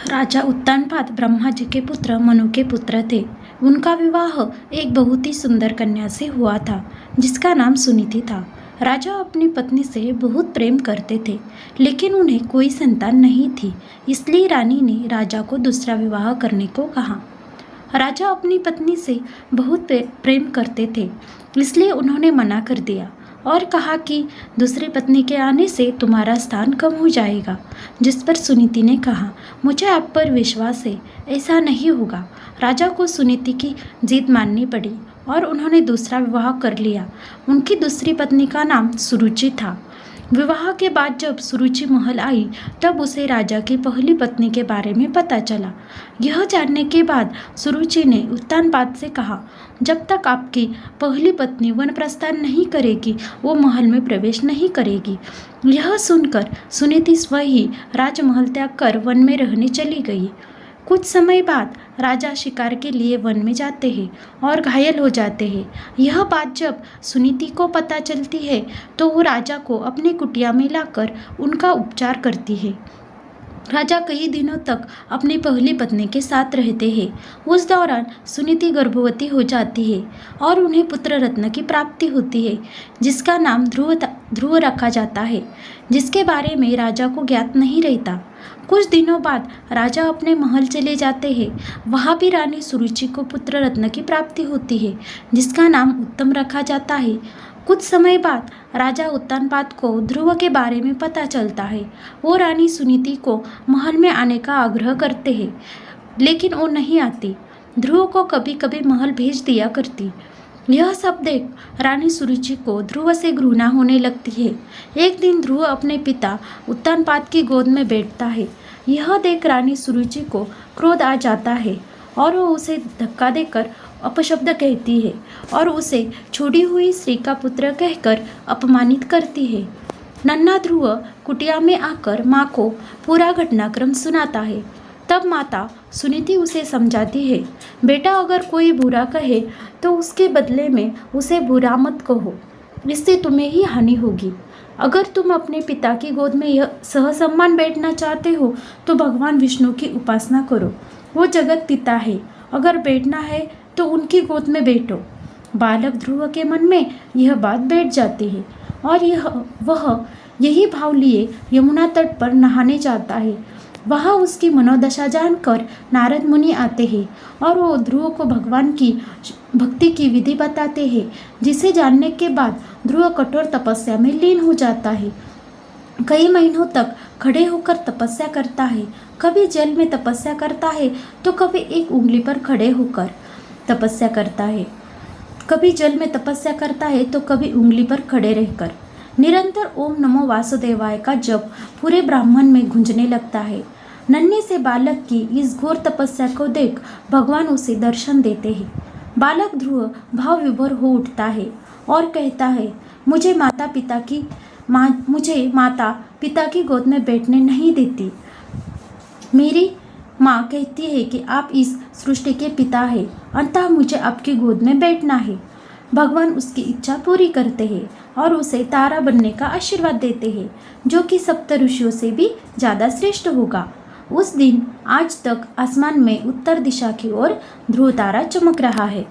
राजा उत्तानपाद ब्रह्मा जी के पुत्र मनु के पुत्र थे। उनका विवाह एक बहुत ही सुंदर कन्या से हुआ था जिसका नाम सुनीति था। राजा अपनी पत्नी से बहुत प्रेम करते थे, लेकिन उन्हें कोई संतान नहीं थी। इसलिए रानी ने राजा को दूसरा विवाह करने को कहा। राजा अपनी पत्नी से बहुत प्रेम करते थे, इसलिए उन्होंने मना कर दिया और कहा कि दूसरी पत्नी के आने से तुम्हारा स्थान कम हो जाएगा। जिस पर सुनीति ने कहा, मुझे आप पर विश्वास है, ऐसा नहीं होगा। राजा को सुनीति की जीत माननी पड़ी और उन्होंने दूसरा विवाह कर लिया। उनकी दूसरी पत्नी का नाम सुरुचि था। विवाह के बाद जब सुरुचि महल आई तब उसे राजा की पहली पत्नी के बारे में पता चला। यह जानने के बाद सुरुचि ने उत्तानपाद से कहा, जब तक आपकी पहली पत्नी वन प्रस्थान नहीं करेगी वो महल में प्रवेश नहीं करेगी। यह सुनकर सुनीति स्वयं ही राजमहल त्याग कर वन में रहने चली गई। कुछ समय बाद राजा शिकार के लिए वन में जाते हैं और घायल हो जाते हैं। यह बात जब सुनीति को पता चलती है तो वो राजा को अपनी कुटिया में लाकर उनका उपचार करती है। राजा कई दिनों तक अपनी पहली पत्नी के साथ रहते हैं। उस दौरान सुनीति गर्भवती हो जाती है और उन्हें पुत्र रत्न की प्राप्ति होती है जिसका नाम ध्रुव रखा जाता है, जिसके बारे में राजा को ज्ञात नहीं रहता। कुछ दिनों बाद राजा अपने महल चले जाते हैं। वहाँ भी रानी सुरुचि को पुत्र रत्न की प्राप्ति होती है जिसका नाम उत्तम रखा जाता है। कुछ समय बाद राजा उत्तानपाद को ध्रुव के बारे में पता चलता है। वो रानी सुनीति को महल में आने का आग्रह करते हैं, लेकिन वो नहीं आती। ध्रुव को कभी कभी महल भेज दिया करती। यह सब देख रानी सुरुचि को ध्रुव से घृणा होने लगती है। एक दिन ध्रुव अपने पिता उत्तानपाद की गोद में बैठता है। यह देख रानी सुरुचि को क्रोध आ जाता है और वो उसे धक्का देकर अपशब्द कहती है और उसे छोड़ी हुई स्त्री का पुत्र कहकर अपमानित करती है। नन्हा ध्रुव कुटिया में आकर माँ को पूरा घटनाक्रम सुनाता है। तब माता सुनीति उसे समझाती है, बेटा अगर कोई बुरा कहे तो उसके बदले में उसे बुरा मत कहो, इससे तुम्हें ही हानि होगी। अगर तुम अपने पिता की गोद में यह सहसम्मान बैठना चाहते हो तो भगवान विष्णु की उपासना करो, वो जगत पिता है। अगर बैठना है तो उनकी गोद में बैठो। बालक ध्रुव के मन में यह बात बैठ जाती है और वह यही भाव लिए यमुना तट पर नहाने जाता है। वहाँ उसकी मनोदशा जानकर नारद मुनि आते हैं और वो ध्रुव को भगवान की भक्ति की विधि बताते हैं, जिसे जानने के बाद ध्रुव कठोर तपस्या में लीन हो जाता है। कई महीनों तक खड़े होकर तपस्या करता है। कभी जल में तपस्या करता है तो कभी एक उंगली पर खड़े होकर तपस्या करता है। कभी जल में तपस्या करता है तो कभी उंगली पर खड़े रहकर। निरंतर ओम नमो वासुदेवाय का जप पूरे ब्राह्मण में गूंजने लगता है। नन्हे से बालक की इस घोर तपस्या को देख भगवान उसे दर्शन देते हैं। बालक ध्रुव भाव विभोर हो उठता है और कहता है, मुझे माता पिता की गोद में बैठने नहीं देती। मेरी माँ कहती है कि आप इस सृष्टि के पिता हैं, अतः मुझे आपकी गोद में बैठना है। भगवान उसकी इच्छा पूरी करते हैं और उसे तारा बनने का आशीर्वाद देते हैं, जो कि सप्त ऋषियों से भी ज़्यादा श्रेष्ठ होगा। उस दिन आज तक आसमान में उत्तर दिशा की ओर ध्रुव तारा चमक रहा है।